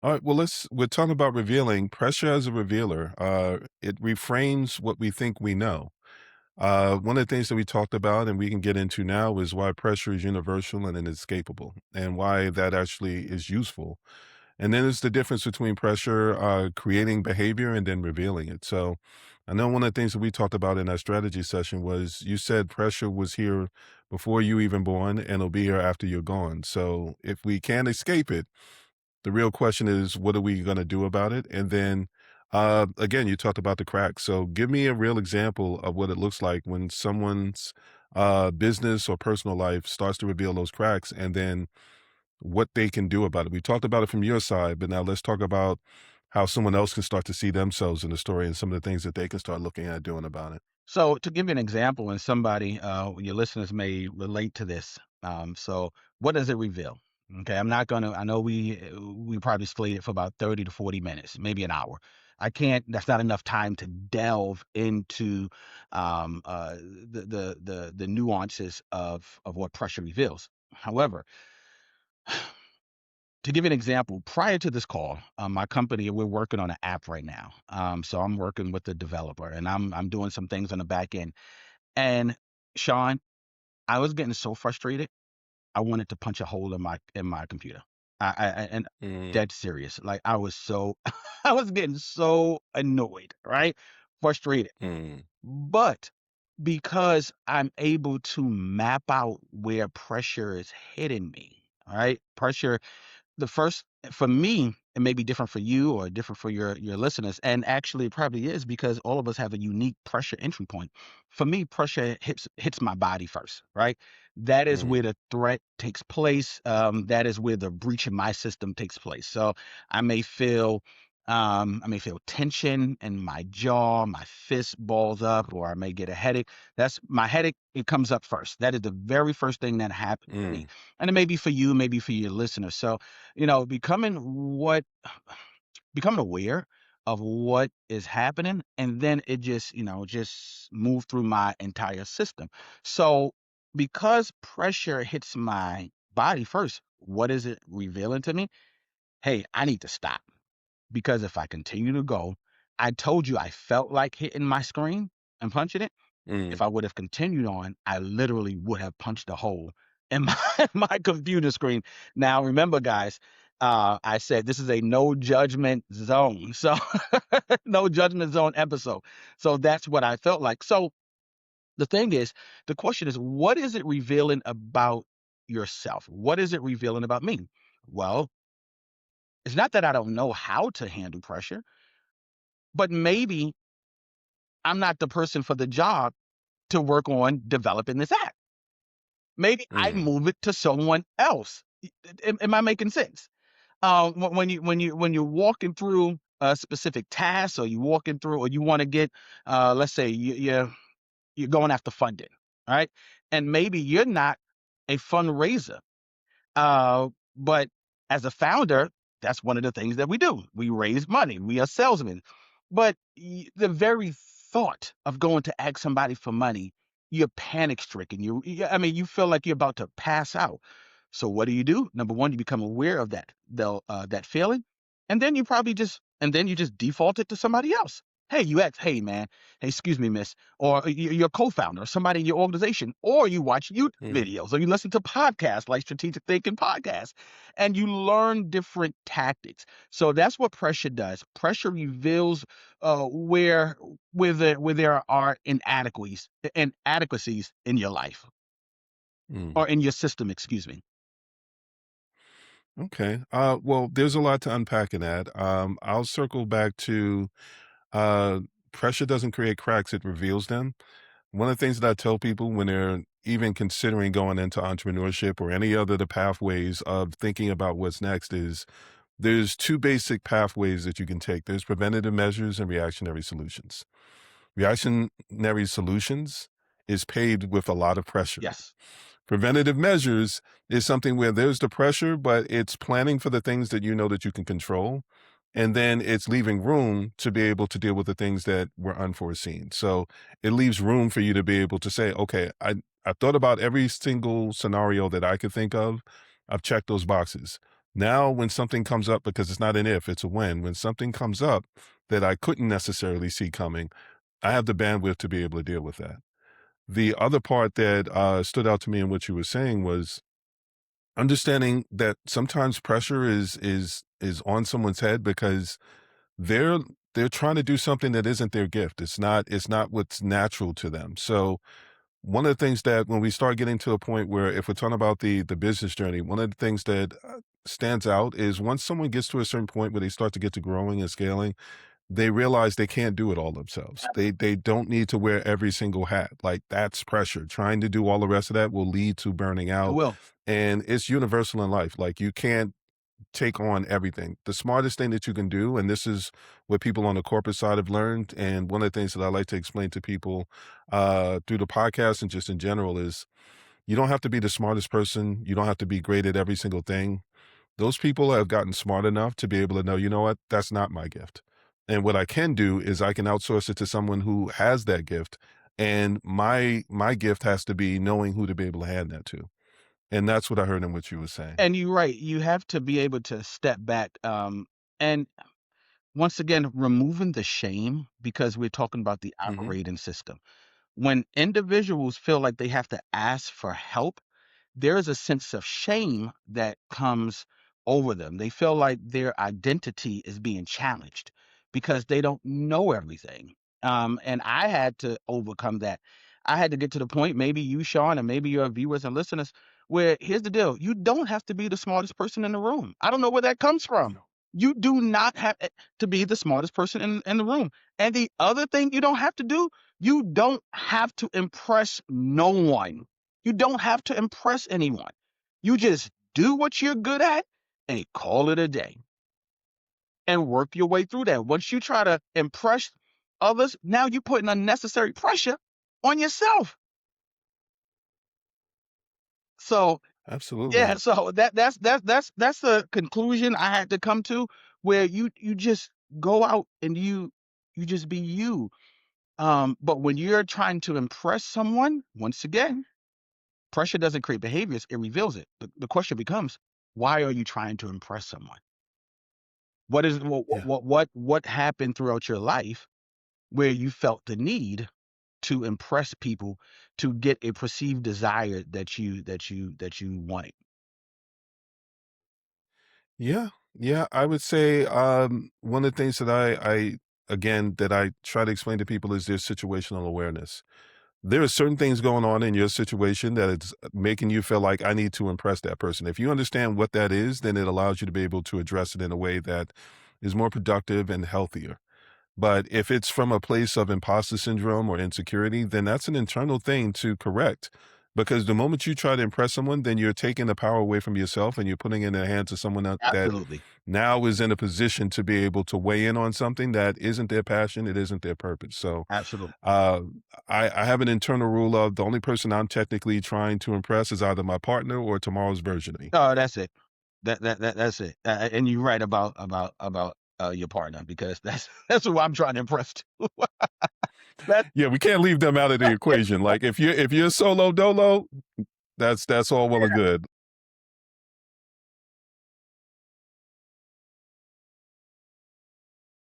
All right. Well, we're talking about revealing pressure as a revealer. It reframes what we think we know. One of the things that we talked about and we can get into now is why pressure is universal and inescapable and why that actually is useful. And then there's the difference between pressure, creating behavior and then revealing it. So I know one of the things that we talked about in our strategy session was you said pressure was here before you even born and it'll be here after you're gone. So if we can't escape it, the real question is, what are we going to do about it? And then, again, you talked about the cracks. So give me a real example of what it looks like when someone's business or personal life starts to reveal those cracks and then what they can do about it. We talked about it from your side, but now let's talk about how someone else can start to see themselves in the story and some of the things that they can start looking at doing about it. So to give you an example, and somebody, your listeners may relate to this. So what does it reveal? Okay, I'm not gonna. I know we probably slated for about 30 to 40 minutes, maybe an hour. I can't. That's not enough time to delve into the nuances of what pressure reveals. However, to give you an example, prior to this call, my company, we're working on an app right now. So I'm working with the developer, and I'm doing some things on the back end. And Sean, I was getting so frustrated, I wanted to punch a hole in my computer. And Mm, dead serious. Like I was so I was getting so annoyed, right? Frustrated. mm, But because I'm able to map out where pressure is hitting me, all right? Pressure the first for me, it may be different for you or different for your listeners, and actually it probably is because all of us have a unique pressure entry point. For me, pressure hits my body first, right? That is mm, where the threat takes place. That is where the breach in my system takes place. So I may feel I may feel tension in my jaw, my fist balls up, or I may get a headache. That's my headache. It comes up first. That is the very first thing that happens to me, mm, and it may be for you, maybe for your listeners. So you know, becoming aware of what is happening, and then it just, just move through my entire system. So because pressure hits my body first, what is it revealing to me? Hey, I need to stop because if I continue to go, I told you I felt like hitting my screen and punching it. If mm. I would have continued on, I literally would have punched a hole in my my computer screen. Now, remember, guys, I said this is a no judgment zone. So, no judgment zone episode. So that's what I felt like. So the thing is, the question is, what is it revealing about yourself? What is it revealing about me? Well, it's not that I don't know how to handle pressure, but maybe I'm not the person for the job to work on developing this app. Maybe I Mm, move it to someone else. Am I making sense? When you're walking through a specific task, or you walking through, or you want to get, let's say you're going after funding, all right? And maybe you're not a fundraiser, but as a founder, that's one of the things that we do. We raise money. We are salesmen. But the very thought of going to ask somebody for money, you're panic stricken. I mean, you feel like you're about to pass out. So what do? Number one, you become aware of that feeling, and then you just default it to somebody else. Hey, you ask, hey man, hey, excuse me, miss, or your co-founder, or somebody in your organization, or you watch YouTube mm. videos, or you listen to podcasts like Strategic Thinking Podcasts, and you learn different tactics. So that's what pressure does. Pressure reveals where there are inadequacies in your life Mm. or in your system. Excuse me. Okay. Well, there's a lot to unpack in that. I'll circle back to uh, pressure doesn't create cracks, it reveals them. One of the things that I tell people when they're even considering going into entrepreneurship or any other the pathways of thinking about what's next is there's two basic pathways that you can take. There's preventative measures and reactionary solutions. Reactionary solutions is paid with a lot of pressure. Yes. Preventative measures is something where there's the pressure, but it's planning for the things that you know that you can control. And then it's leaving room to be able to deal with the things that were unforeseen. So it leaves room for you to be able to say, okay, I've thought about every single scenario that I could think of. I've checked those boxes. Now, when something comes up, because it's not an if, it's a when something comes up that I couldn't necessarily see coming, I have the bandwidth to be able to deal with that. The other part that stood out to me in what you were saying was understanding that sometimes pressure is on someone's head because they're they're trying to do something that isn't their gift. It's not what's natural to them. So one of the things that when we start getting to a point where if we're talking about the business journey, one of the things that stands out is once someone gets to a certain point where they start to get to growing and scaling, they realize they can't do it all themselves. They don't need to wear every single hat. Like that's pressure. Trying to do all the rest of that will lead to burning It out. will. And it's universal in life. Like you can't take on everything. The smartest thing that you can do, and this is what people on the corporate side have learned, and one of the things that I like to explain to people through the podcast and just in general is you don't have to be the smartest person. You don't have to be great at every single thing. Those people have gotten smart enough to be able to know, you know what, that's not my gift. And what I can do is I can outsource it to someone who has that gift. And my gift has to be knowing who to be able to hand that to. And that's what I heard in what you were saying. And you're right. You have to be able to step back. And once again, removing the shame because we're talking about the Hmm. operating system. When individuals feel like they have to ask for help, there is a sense of shame that comes over them. They feel like their identity is being challenged because they don't know everything. And I had to overcome that. I had to get to the point, maybe you, Sean, and maybe your viewers and listeners, where here's the deal: you don't have to be the smartest person in the room. I don't know where that comes from. You do not have to be the smartest person in the room. And the other thing you don't have to do, you don't have to impress no one. You don't have to impress anyone. You just do what you're good at and call it a day and work your way through that. Once you try to impress others, now you're putting unnecessary pressure on yourself. So Absolutely. yeah, so that's the conclusion I had to come to where you just go out and you just be you. But when you're trying to impress someone, once again, pressure doesn't create behaviors, it reveals it. The question becomes, why are you trying to impress someone? What is Yeah. what happened throughout your life where you felt the need to impress people to get a perceived desire that you wanted? Yeah, yeah, I would say, one of the things that I again, that I try to explain to people is their situational awareness. There are certain things going on in your situation that it's making you feel like I need to impress that person. If you understand what that is, then it allows you to be able to address it in a way that is more productive and healthier. But if it's from a place of imposter syndrome or insecurity, then that's an internal thing to correct. Because the moment you try to impress someone, then you're taking the power away from yourself and you're putting it in the hands of someone that Absolutely. now is in a position to be able to weigh in on something that isn't their passion, it isn't their purpose. So Absolutely. uh, I have an internal rule of the only person I'm technically trying to impress is either my partner or tomorrow's version of me. Oh, that's it. That's it. And you're right about your partner because that's that's who I'm trying to impress too. That Yeah, we can't leave them out of the equation. Like if you're solo dolo, that's all well and good.